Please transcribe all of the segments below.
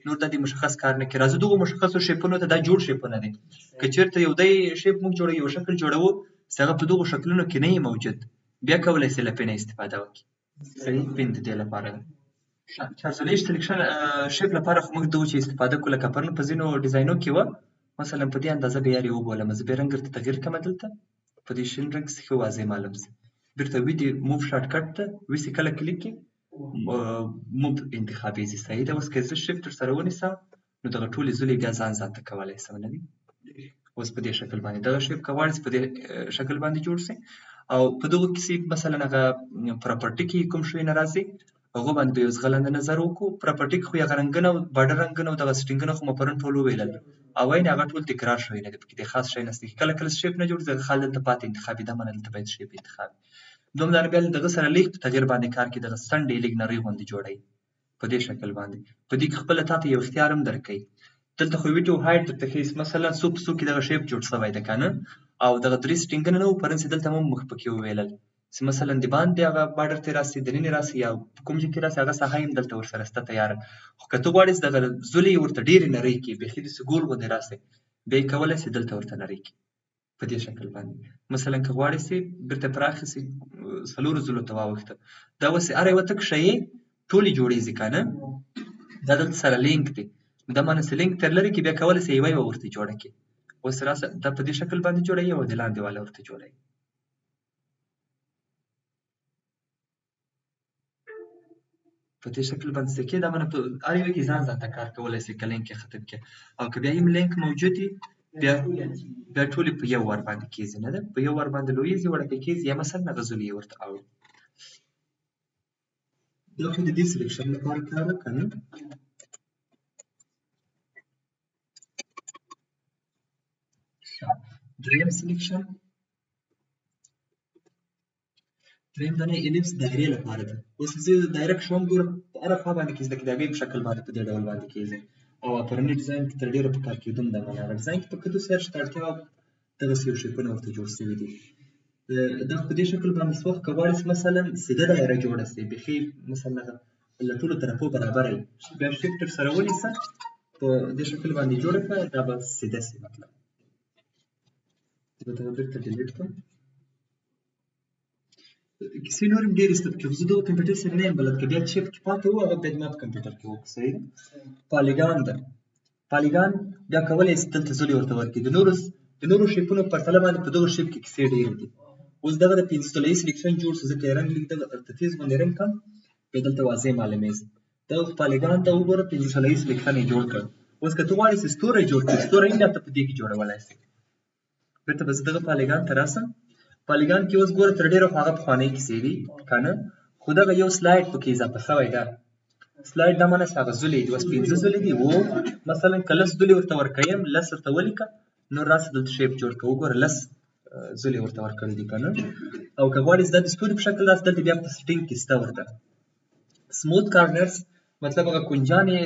نور دا دې مشخص کار نه کوي. راځو دغو مشخصو شیپونو ته دا جوړ شیپونه دي. که چېرته یو دی شیپ موږ جوړوو یو شکل جوړوو چې هغه په دغو شکلونو کې نه وي موجود، بیا کولی سي له پینه استفاده وکړي. صحیح، پین د دې لپاره ده. چارزولیش سلیکشن شیپ لپاره خو موږ د چې استفاده کوو لکه پرون په ځینو ډیزاینو کې وه، مثلا په دې اندازه به یار یې وبولم، زه بیا رنګ درته تغییر کړم دلته په دې شین رنګ څخه واضح معلوم شي. بیرته وي دې موو شارټ کټ ته وسي کله کلیک کړي موو انتخابېږي. صحیح ده. اوس که زه شیفټ ورسره ونیسم نو دغه ټولې زولې بیا ځان ذاته کولی سم نه دي. اوس په دې شکل باندې دغه شیپ که غواړئ په دې شکل باندې جوړ شي. او په دغو کې مثلا هغه پراپرټي کې کوم شی نه راځي هغو باندې به یو ځغلنده نظر وکړو. پراپرټي کې خو هغه رنګونه او باډر رنګونه او دغه سټینګونه خو مو پرون ټول وویلل او وایي هغه ټول تکرار شوي نه دي، پکې د خاص شی نشته. کله کله شیپ نه جوړ دغه خال دلته پاتې انتخابي دا معنی دلته باید شیپ انتخابي. دوم دا بیا دغه سره لیک په تغییر باندې کار کوي، دغه څنډې لیک نرۍ غوندې جوړوي په دې شکل باندې. په دې کې خپله تا ته یو اختیار هم درکوي. دلته خو ویډیو هایټ درته ښیي مثلا څو په څو کې دغه شیپ جوړ شوی ده که نه، او دغه درې سټینګونه نه وو پرون چې دلته مو مخ پکې وویلل چې مثلا د باندې هغه باډر ترې راسي دننه راسي یا کوم ځای کې راسي هغه ساحه هم دلته ورسره شته تیاره. خو که ته غواړې چې دغه زولې یې ورته ډېرې نرۍ کړي بیخي داسې ګول غوندې راسي بیا یې کولی سي دلته ورته نرۍ کړي په دې شکل باندې. مثلا که غواړې چې بیرته پراخې سي څلورو زولو ته واوښته دا اوس هره یوه ته کښیې ټولې جوړېږي که نه. دا دلته سره لینک دی دا معنی چې لینک تر لرې کړي بیا کولی سي یوه یوه ورته جوړه کړي. اوس راسه دا په دې شکل باندې جوړوي او د لاندې والا ورته جوړوي. په دې شکل باندې څه کې دا معنی په هر یوه کې ځان ځانته کار کولی سي که لینک یې ختم کړي او که بیا هم لینک موجود وي بیا ټولې په یو وار باندې کېږي نه ده، په یو وار باندې لویېږي وړکې کېږي یا مثلا هغه زولې یې ورته اوړي. دا خو د دې سلیکشن لپاره کار وه که نه. دریم سلیکشن دریم دانه الیپس دایرې لپاره ده. اوس زه دایره کښوم ګوره په هره خوا باندې کېږي د کتابې په شکل باندې په دې ډول باندې کېږي او پروني ډیزاین کې تر ډېره په کار کېدون ده معنی هغه ډیزاین کې په کتو سرچ ته اړتیا وه دغسې یو شیپونه ورته جوړ شوي دي. دا په دې شکل باندې څه وخت که غواړې مثلا سیده دایره جوړه شي بیخي مثلا له ټولو طرفو برابره وي بیا شیفټر سره ونیسه په دې شکل باندې جوړه کړه دا به سیده شي. مطلب زه به دغه بېرته ډیلیټ کړم. کیسې نور هم ډېرې شته پکې خو زه دغه کمپیوټر سره نه یم بلد که بیا چې پکې پاتې وو هغه بیا زما په کمپیوټر کې وکړو. صحیح ده. پالیګان ده. پالیګان بیا کولی سي دلته زولې ورته ورکړي. د نورو شیپونو په پرتله باندې په دغو شیپ کې کیسې ډېرې دي. اوس دغه د پنځه ډوله سلیکشن جوړ شو ځکه یې رنګ لږ دغه درته تیز غوندې رنګ کړم بیا دلته واضح معلومېږي. دغه پالیګان ته وګوره پنځه ډوله سلیکشن یې جوړ کړ. اوس که ته غواړې چې ستوری جوړ کړې ستوری هم بیا ته په دې کې جوړولی سې. بېرته به زه دغه پالیګان ته راسم. پالیګان کې اوس ګوره تر ډېره خو هغه پخوانۍ کیسې دي که نه، خو دغه یو سلایډ پکې اضافه شوی ده. سلایډ دا معنی چې هغه زولې دي اوس پنځه زولې دي و مثلا که لس زولې ورته ورکویم لس ورته ولیکه نور راسه دلته شیپ جوړ کړه وګوره لس زولې ورته ورکړل دي که نه. او که غواړې چې دا د ستوري په شکل راسي دلته بیا په سټینګ کې شته ورته سموت کارنرز مطلب هغه کنجان یې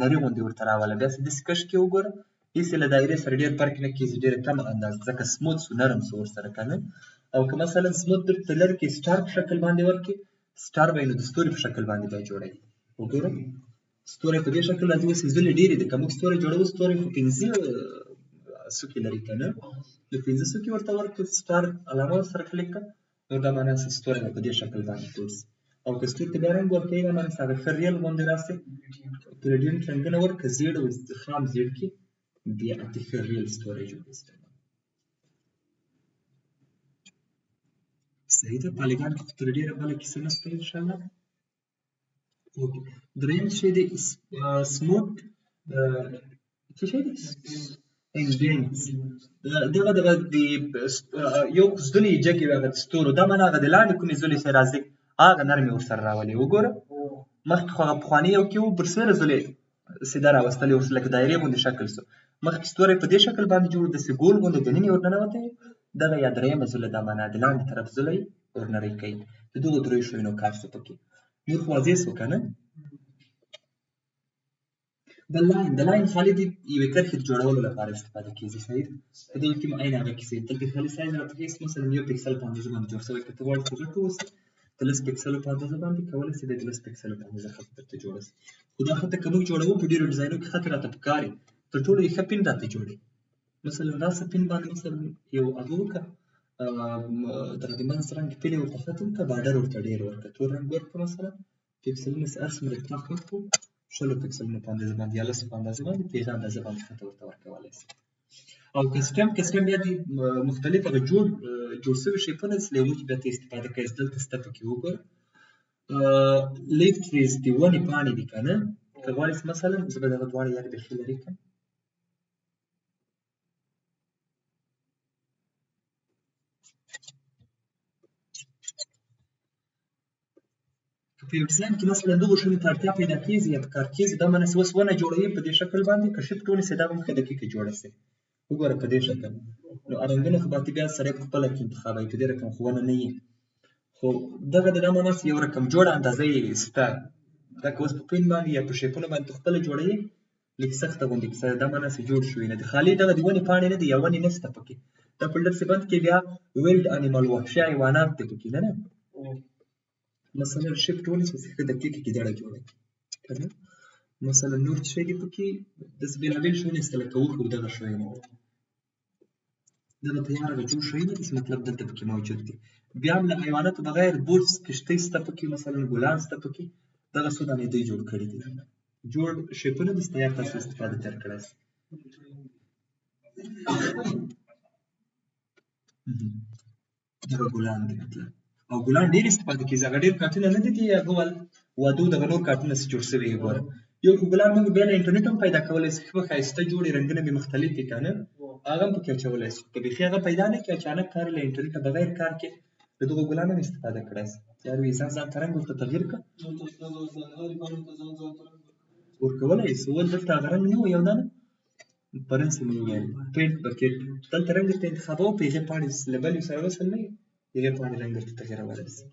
نري غوندې ورته راوله. بیا چې داسې کش کې وګوره هېڅ یې له دایرې سره ډېر فرق نه کېږي ډېره کمه اندازه ځکه سموت شو نرم شو ورسره که نه. او که مثلا سموت درته لرې کړي سټار په شکل باندې ورکړي سټار به یې نو د ستوري په شکل باندې بیا جوړوي. وګوره ستوری په دې شکل راځي. اوس یې زولې ډېرې دي که موږ ستوری جوړوو ستوری خو پنځه څوکې لري که نه، د پنځه څوکې ورته ورکړه سټار علامه ورسره کلیک کړه نو دا معنی چې ستوری به په دې شکل باندې جوړ شي. او که ستوري ته بیا رنګ ورکوي دا معنی چې هغه ښه ریل غوندې راسي ګریډینټ رنګونه ورکړه زیړ او خام زیړ کې بیا اتې ښه ریل ستوری جوړېږي. صحیح ده. پالیګان کې تر ډېره بله کیسه نشته انشاءالله. دریم شی دی سموت څه شی دی انډینټس. دغه د یو زولې جګې وي هغه د ستورو دا معنی هغه د لاندې کومې زولې چې راځي هغه نرمې ورسره راولي. وګوره مخکې خو هغه پخواني یو کې وو برسېره زولې سیده راوستلې ورسره لکه دایرې غوندې شکل شو. مخکې ستوری په دې شکل باندې جوړ داسې ګول غوندې دننه ورننوتی دغه یا درېیمه زوله دا معنی د لاندې طرف زوله یې ورنرۍ کوي. د دغو دریو شیانو کار شو پکې. نور خو واضح شو که نه. د لاین خالي د یوې کرښې د جوړولو لپاره استفاده کېږي. صحیح ده. په دغه کې هم عین هغه کیسې دلته خالي سایز راته هېڅ مثلا یو پکسل په اندازه باندې جوړ شوی که ته غواړې چې غټ واوسي د 10 پکسلو په اندازه باندې کولی شي د 10 پکسلو په اندازه خط درته جوړه شي. خو دا خط که موږ جوړوو په ډېرو ډیزاینونو کې خط راته پکار وي، تر ټولو یې ښه پین راته جوړوي. مثلا داسې پین باندې مثلا یو هغه وکړه، دغه د منځ رنګ پین یې ورته ختم کړه، باډر ورته ډېر ورکړه، تور رنګ ورکړه، مثلا پکسلونه هر څومره اختلاف وکړو 16 پکسلونو په اندازه باندې یا 10 په اندازه باندې په هغه اندازه باندې خط ورته ورکولی شي. او کسټم بیا د مختلف هغه جوړ شوي شیپونه چې له یو مخې بیا ته استفاده کوې. دلته سته پکې وګوره لیف تریز د ونې پاڼې دي که نه، که غواړې مثلا زه به دغه دواړه یعنې بیخي لرې کړم. که په یو ډیزاین کې مثلا دغو شیانو ته اړتیا پیدا کېږي یا پکار کېږي، دا معنی چې اوس ونه جوړوي په دې شکل باندې، که شفټ ونیسئ دا به هم ښه دقیقه جوړه شي. وګوره په دې شکل نو رنګونه خو باید بیا سړی په خپله کې انتخابوي، په دې رقم خو ونه نه وي. خو دغه د دا معنی چې یو رقم جوړه اندازه یې شته، دا که اوس په پین باندې یا په شیپونو باندې په خپله جوړوي لږ سخته غوندې کیسه ده، دا معنی چې جوړ شوي نه دي. خالي دغه د ونې پاڼې نه دي یا ونې نشته پکې. دا په ډېر بند کې بیا ویلډ انیمل وحشي حیوانات دي پکې نه. مثلا شفټ ونیسئ چې ښه دقیقه کې دړه جوړه کړي که نه. مثلا نور څه شی دي پکې داسې بېلابېل شیونه شته لکه اوښ او دغه شیونه، دغه تیار هغه جوړ شیونه دي چې مطلب دلته پکې موجود دي. بیا هم له حیواناتو بغیر بوټس کښتۍ شته پکې، مثلا ګلان شته پکې، دغه څو دانې دوی جوړ کړي دي. جوړ شیپونه دي چې تیار تاسو استفاده تر کړی شي. دغه ګلان دي مطلب، او ګلان ډېر استفاده کېږي. هغه ډېر کارتونه نه دي چې هغه وادو دغه نور کارتونه چې جوړ شوي یې ګوره. یو خو ګلان موږ بیا له انټرنېټ هم پیدا کولی شو، ښه ښایسته جوړې رنګونه مې مختلف دي که نه، هغه هم پکې اچولی شو. که بیخي هغه پیدا نه کړي اچانک کار له انټرنېټه بغیر کار کې له دغو ګلانو هم استفاده کړی شي. یار وي ځان ته رنګ ورته تغییر کړه ورکولی شو. ول دلته هغه رنګ نه و، یو دانه پرون چې مې وویل پینټ بکېټ، دلته رنګ درته انتخابوه، په هغې پاڼې له بلې سره وصل نه وي، هغې پاڼې رنګ درته تغییرولی شي.